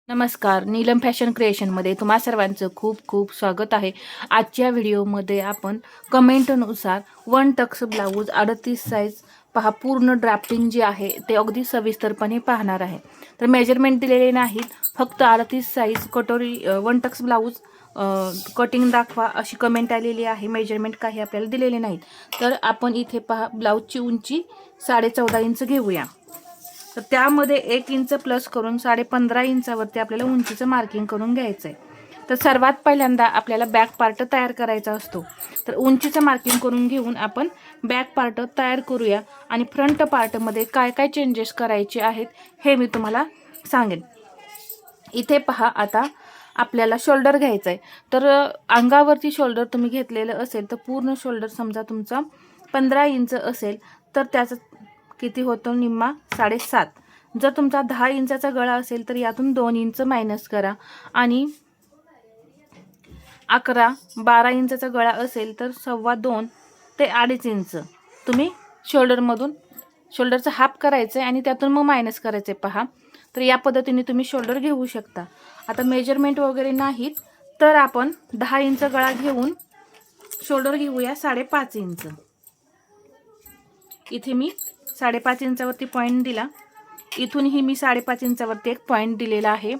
नमस्कार, नीलम फॅशन क्रिएशनमध्ये तुम्हा सर्वांचं खूप खूप स्वागत आहे. आजच्या व्हिडिओमध्ये आपण कमेंटनुसार वन टक्स ब्लाऊज 38 साईज पहा, पूर्ण ड्राफ्टिंग जे आहे ते अगदी सविस्तरपणे पाहणार आहे. तर मेजरमेंट दिलेले नाहीत, फक्त 38 साईज कटोरी वन टक्स ब्लाऊज कटिंग दाखवा अशी कमेंट आलेली आहे. मेजरमेंट काही आपल्याला दिलेले नाहीत. तर आपण इथे पहा, ब्लाऊजची उंची 14.5 इंच घेऊया. तर त्यामध्ये 1 इंच प्लस करून 15.5 इंचावरती आपल्याला उंचीचं मार्किंग करून घ्यायचं आहे. तर सर्वात पहिल्यांदा आपल्याला बॅक पार्ट तयार करायचा असतो. तर उंचीचं मार्किंग करून घेऊन आपण बॅक पार्ट तयार करूया आणि फ्रंट पार्टमध्ये काय काय चेंजेस करायचे आहेत हे मी तुम्हाला सांगेन. इथे पहा, आता आपल्याला शोल्डर घ्यायचं आहे. तर अंगावरती शोल्डर तुम्ही घेतलेलं असेल तर पूर्ण शोल्डर समजा तुमचा 15 इंच असेल तर त्याचं किती होतो, निम्मा 7.5. जर तुमचा 10 इंचाचा गळा असेल तर यातून 2 इंच मायनस करा आणि 12 इंचाचा गळा असेल तर 2.25 ते 2.5 इंच तुम्ही शोल्डरचं हाफ करायचं आहे आणि त्यातून मग मायनस करायचं आहे. पहा, तर या पद्धतीने तुम्ही शोल्डर घेऊ शकता. आता मेजरमेंट वगैरे नाहीत तर आपण 10 इंच गळा घेऊन शोल्डर घेऊया 5.5 इंच. इथे मी 5.5 इंचावरती पॉईंट दिला, इथूनही मी 5.5 इंचावरती एक पॉईंट दिलेला आहे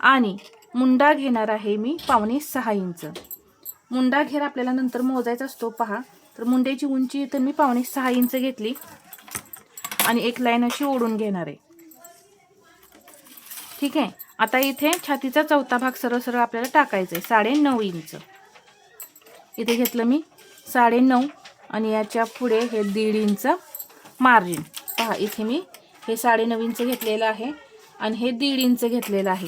आणि मुंडा घेणार आहे मी 5.25 इंच. मुंडा घेर आपल्याला नंतर मोजायचा असतो. पहा, तर मुंड्याची उंची इथं मी 5.25 इंच घेतली आणि एक लाईन अशी ओढून घेणार आहे. ठीक आहे. आता इथे छातीचा चौथा भाग सरळ सरळ आपल्याला टाकायचा आहे 9.5 इंच. इथे घेतलं मी 9.5 आणि याच्या पुढे हे 1.5 इंच मार्जिन. पहा, इथे मी हे 9.5 इंच घेतलेलं आहे आणि हे 1.5 इंच घेतलेलं आहे.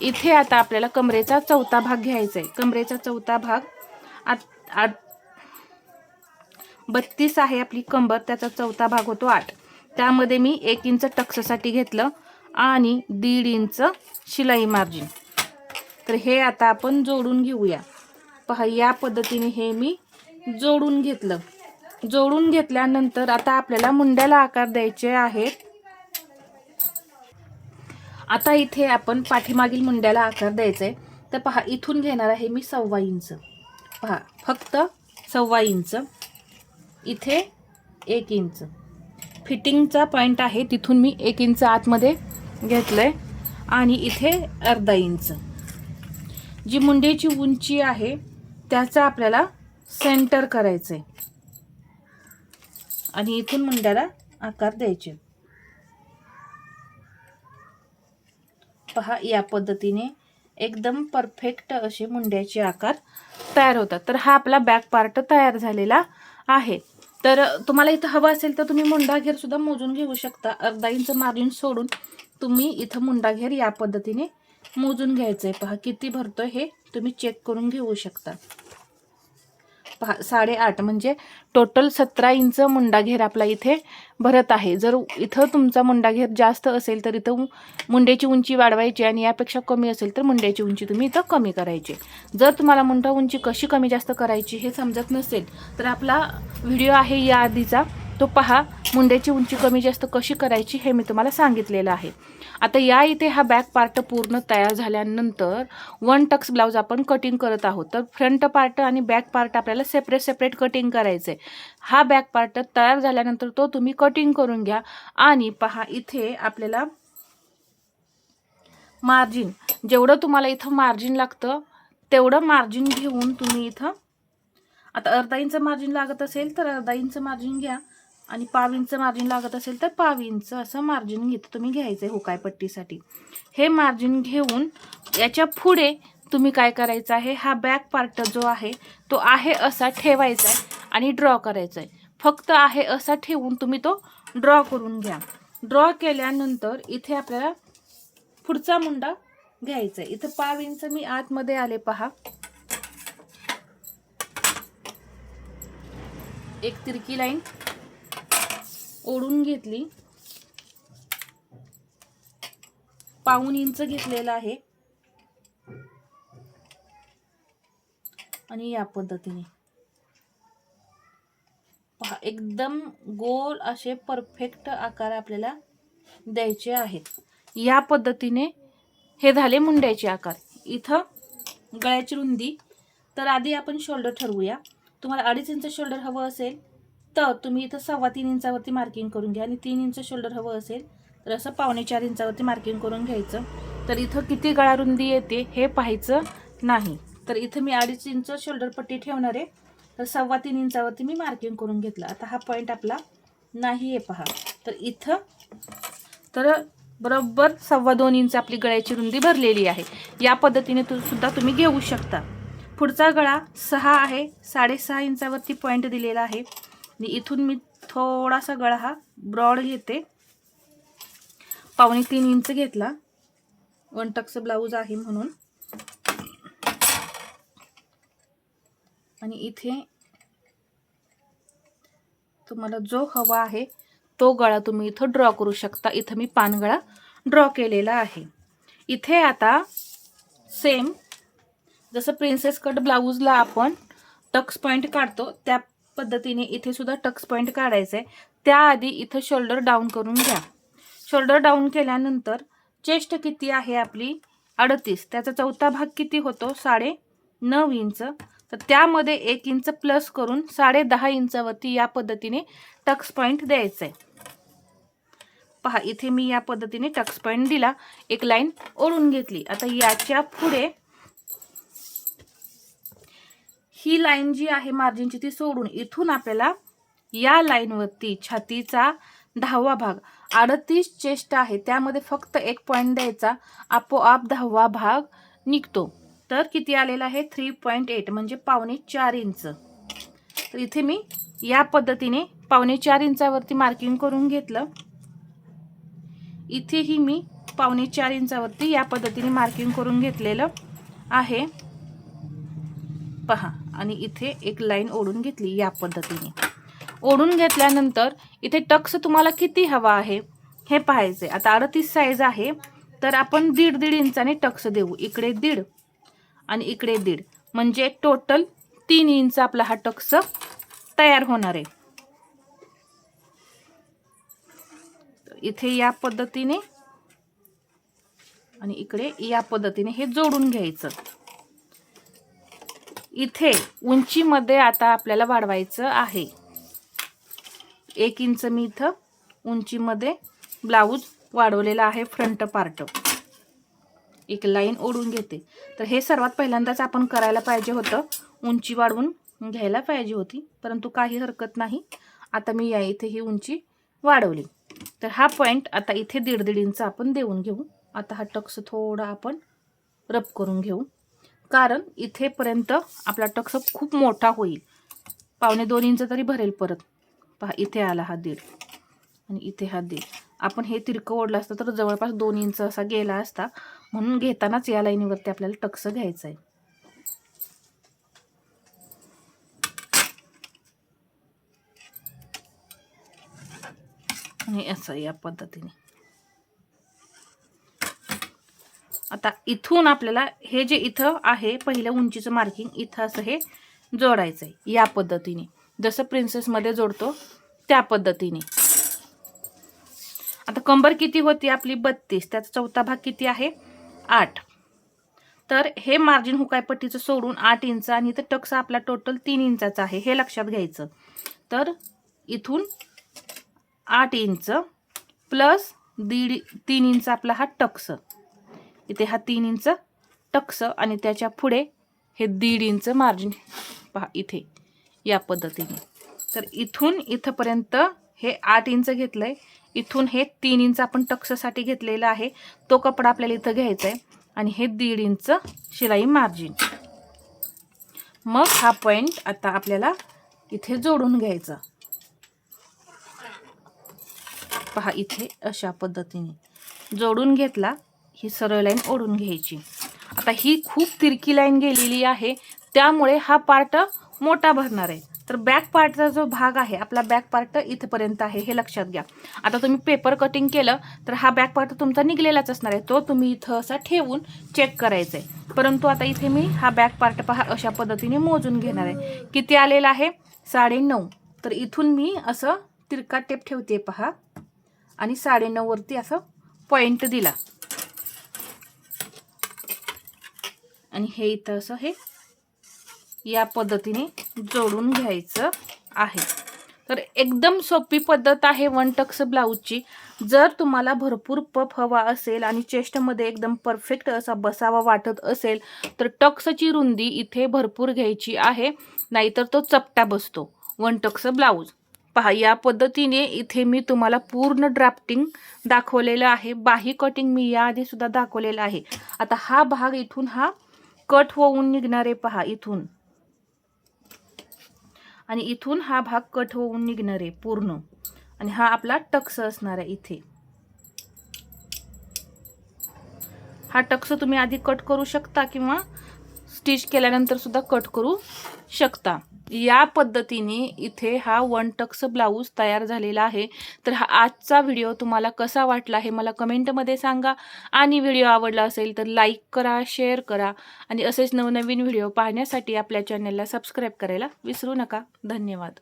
इथे आता आपल्याला कमरेचा चौथा भाग घ्यायचा आहे. कमरेचा चौथा भाग 32 आहे आपली कंबर, त्याचा चौथा भाग होतो 8. त्यामध्ये मी 1 इंच टक्ससाठी घेतलं आणि 1.5 इंच शिलाई मार्जिन. तर हे आता आपण जोडून घेऊया. पहा, या पद्धतीने हे मी जोडून घेतलं. जोडून घेतल्यानंतर आता आपल्याला मुंड्याला आकार द्यायचे आहेत. आता इथे आपण पाठीमागील मुंड्याला आकार द्यायचा आहे. तर पहा, इथून घेणार आहे मी 1.25 इंच. पहा, फक्त 1.25 इंच. इथे 1 इंच फिटिंगचा पॉईंट आहे, तिथून मी 1 इंच आतमध्ये घेतलंय आणि इथे अर्धा इंच जी मुंड्याची उंची आहे त्याचा आपल्याला सेंटर करायचं आहे आणि इथून मुंड्याला आकार द्यायचे. पहा, या पद्धतीने एकदम परफेक्ट असे मुंड्याचे आकार तयार होतात. तर हा आपला बॅक पार्ट तयार झालेला आहे. तर तुम्हाला इथं हवं असेल तर तुम्ही मुंडा घेर सुद्धा मोजून घेऊ शकता. अर्धा इंच मार्जिन सोडून तुम्ही इथं मुंडा घेर या पद्धतीने मोजून घ्यायचं आहे. पहा, किती भरतोय हे तुम्ही चेक करून घेऊ शकता. पहा, 8.5 म्हणजे टोटल 17 इंच मुंडा घेर आपला इथे भरत आहे. जर इथं तुमचा मुंडा घेर जास्त असेल तर इथं मुंड्याची उंची वाढवायची आणि यापेक्षा कमी असेल तर मुंड्याची उंची तुम्ही इथं कमी करायची. जर तुम्हाला मुंडा उंची कशी कमी जास्त करायची हे समजत नसेल तर आपला व्हिडिओ आहे या आधीचा, तो पहा. मुंड्याची उंची कमी जास्त कशी करायची हे मी तुम्हाला सांगितलेलं आहे. आता या इथे हा बॅक पार्ट पूर्ण तयार झाल्यानंतर वन टक्स ब्लाऊज आपण कटिंग करत आहोत. तर फ्रंट पार्ट आणि बॅक पार्ट आपल्याला सेपरेट कटिंग करायचं आहे. हा बॅक पार्ट तयार झाल्यानंतर तो तुम्ही कटिंग करून घ्या आणि पहा, इथे आपल्याला मार्जिन जेवढं तुम्हाला इथं मार्जिन लागतं तेवढं मार्जिन घेऊन तुम्ही इथं, आता अर्धा इंच मार्जिन लागत असेल तर अर्धा इंच मार्जिन घ्या आणि 1.5 इंच मार्जिन लागत असेल तर 1.5 इंच असं मार्जिन तुम्ही घ्यायचं आहे हुकाय पट्टीसाठी. हे मार्जिन घेऊन याच्या पुढे तुम्ही काय करायचं आहे, हा बॅक पार्ट जो आहे तो आहे असा ठेवायचा आहे आणि ड्रॉ करायचा आहे. फक्त आहे असा ठेवून तुम्ही तो ड्रॉ करून घ्या. ड्रॉ केल्यानंतर इथे आपल्याला पुढचा मुंडा घ्यायचा आहे. इथं 1.5 इंच मी आतमध्ये आले. पहा, एक तिरकी लाईन ओढून घेतली, 1.5 इंच घेतलेला आहे आणि या पद्धतीने पहा, एकदम गोल असे परफेक्ट आकार आपल्याला द्यायचे आहेत. या पद्धतीने हे झाले मुंड्याचे आकार. इथं गळ्याची रुंदी. तर आधी आपण शोल्डर ठरवूया. तुम्हाला 2.5 इंच शोल्डर हवं असेल तर तुम्ही इथं 3.25 इंचावरती मार्किंग करून घ्या. आणि 3 इंच शोल्डर हवं असेल तर असं 3.25 इंचावरती मार्किंग करून घ्यायचं. तर इथं किती गळा रुंदी येते हे पाहायचं नाही. तर इथं मी 2.5 इंच शोल्डर पट्टी ठेवणार आहे. तर 3.25 इंचावरती मी मार्किंग करून घेतलं. आता हा पॉईंट आपला नाही आहे पहा. तर इथं तर बरोबर 2.25 इंच आपली गळ्याची रुंदी भरलेली आहे. या पद्धतीने सुद्धा तुम्ही घेऊ शकता. पुढचा गळा 6 आहे. 6.5 इंचावरती पॉईंट दिलेला आहे. आणि इथून मी थोडासा गळा हा ब्रॉड घेते. 2.25 इंच घेतला. 1 टक्स ब्लाऊज आहे म्हणून. आणि इथे तुम्हाला जो हवा आहे तो गळा तुम्ही इथं ड्रॉ करू शकता. इथं मी पानगळा ड्रॉ केलेला आहे. इथे आता सेम जसं प्रिन्सेस कट ब्लाऊजला आपण टक्स पॉईंट काढतो त्या पद्धतीने इथे सुद्धा टक्स पॉईंट काढायचं आहे. त्याआधी इथं शोल्डर डाऊन करून घ्या. शोल्डर डाऊन केल्यानंतर चेस्ट किती आहे आपली 38. त्याचा चौथा भाग किती होतो 9.5 इंच. तर त्यामध्ये 1 इंच प्लस करून 10.5 इंचावरती या पद्धतीने टक्स पॉईंट द्यायचा आहे. पहा इथे मी या पद्धतीने टक्स पॉईंट दिला. एक लाईन ओढून घेतली. आता याच्या पुढे ही लाईन जी आहे मार्जिनची ती सोडून इथून आपल्याला या लाईनवरती छातीचा 10वा भाग 38 चेस्ट आहे त्यामध्ये फक्त 1 पॉईंट द्यायचा. आपोआप 10वा भाग निघतो. तर किती आलेला आहे 3.8 म्हणजे 4.25 इंच. तर इथे मी या पद्धतीने 4.25 इंचावरती मार्किंग करून घेतलं. इथेही मी 4.25 इंचावरती या पद्धतीने मार्किंग करून घेतलेलं आहे पहा. आणि इथे एक लाईन ओढून घेतली या पद्धतीने. ओढून घेतल्यानंतर इथे टक्स तुम्हाला किती हवा आहे हे पाहायचे. आता 38 साईज आहे तर आपण 1.5 इंचाने टक्स देऊ. इकडे 1.5 आणि इकडे 1.5 म्हणजे टोटल 3 इंच आपला हा टक्स तयार होणार आहे. इथे या पद्धतीने आणि इकडे या पद्धतीने हे जोडून घ्यायचं. इथे उंचीमध्ये आता आपल्याला वाढवायचं आहे. 1 इंच मी इथं उंचीमध्ये ब्लाऊज वाढवलेला आहे फ्रंट पार्ट. एक लाईन ओढून घेते. तर हे सर्वात पहिल्यांदाच आपण करायला पाहिजे होतं. उंची वाढवून घ्यायला पाहिजे होती परंतु काही हरकत नाही. आता मी या इथे ही उंची वाढवली. तर हा पॉईंट आता इथे 1.5 इंच आपण देऊन घेऊ. आता हा टक्स थोडा आपण रब करून घेऊ कारण इथेपर्यंत आपला टक्स खूप मोठा होईल. 2.25 इंच तरी भरेल परत. पहा इथे आला हा 1.5 आणि इथे हा 1.5. आपण हे तिरकं ओढलं असतं तर जवळपास 2 इंच असा गेला असता. म्हणून घेतानाच या लाईनीवरती आपल्याला टक्स घ्यायचा आहे. आणि असं या पद्धतीने. आता इथून आपल्याला हे जे इथं आहे पहिल्या उंचीचं मार्किंग इथं असं हे जोडायचं आहे या पद्धतीने. जसं प्रिन्सेसमध्ये जोडतो त्या पद्धतीने. आता कंबर किती होती आपली 32. त्याचा चौथा भाग किती आहे 8. तर हे मार्जिन हुकाय पट्टीचं सोडून 8 इंच आणि इथं टक्स आपला टोटल 3 इंचाचा आहे हे लक्षात घ्यायचं. तर इथून 8 इंच प्लस 3 इंच आपला हा टक्स. इथे हा 3 इंच टक्स आणि त्याच्या पुढे हे 1.5 इंच मार्जिन पहा इथे या पद्धतीने. तर इथून इथपर्यंत हे 8 इंच घेतलंय. इथून हे 3 इंच आपण टक्ससाठी घेतलेला आहे तो कपडा आपल्याला इथं घ्यायचा आहे आणि हे 1.5 इंच शिलाई मार्जिन. मग हा पॉईंट आता आपल्याला इथे जोडून घ्यायचा. पहा इथे अशा पद्धतीने जोडून घेतला. ही सरळ लाईन ओढून घ्यायची. आता ही खूप तिरकी लाईन गेलेली आहे त्यामुळे हा पार्ट मोठा भरणार आहे. तर बॅक पार्टचा जो भाग आहे आपला बॅक पार्ट इथपर्यंत आहे हे लक्षात घ्या. आता तुम्ही पेपर कटिंग केलं तर हा बॅक पार्ट तुमचा निघलेलाच असणार आहे. तो तुम्ही इथं असा ठेवून चेक करायचा आहे. परंतु आता इथे मी हा बॅक पार्ट पहा अशा पद्धतीने मोजून घेणार आहे. किती आलेला आहे 9.5. तर इथून मी असं तिरका टेप ठेवते पहा आणि 9.5 वरती असं पॉईंट दिला. आणि हे इथं असं हे या पद्धतीने जोडून घ्यायचं आहे. तर एकदम सोपी पद्धत आहे वन टक्स ब्लाऊजची. जर तुम्हाला भरपूर पफ हवा असेल आणि चेस्टमध्ये एकदम परफेक्ट असा बसावा वाटत असेल तर टक्सची रुंदी इथे भरपूर घ्यायची आहे, नाहीतर तो चपटा बसतो वन टक्स ब्लाऊज. पहा या पद्धतीने इथे मी तुम्हाला पूर्ण ड्राफ्टिंग दाखवलेलं आहे. बाही कटिंग मी याआधी सुद्धा दाखवलेलं आहे. आता हा भाग इथून हा कट होऊन निघणार आहे पहा इथून, आणि इथून हा भाग कट होऊन निघणार आहे पूर्ण, आणि हा आपला टक्स असणार आहे इथे. हा टक्स तुम्ही आधी कट करू शकता किंवा स्टिच केल्यानंतर सुद्धा कट करू शकता. या पद्धतीने इथे हा वन टक्स ब्लाऊज तयार झालेला आहे. तर हा आजचा व्हिडिओ तुम्हाला कसा वाटला हे मला कमेंटमध्ये सांगा, आणि व्हिडिओ आवडला असेल तर लाईक करा, शेअर करा, आणि असेच नवनवीन व्हिडिओ पाहण्यासाठी आपल्या चॅनलला सबस्क्राईब करायला विसरू नका. धन्यवाद.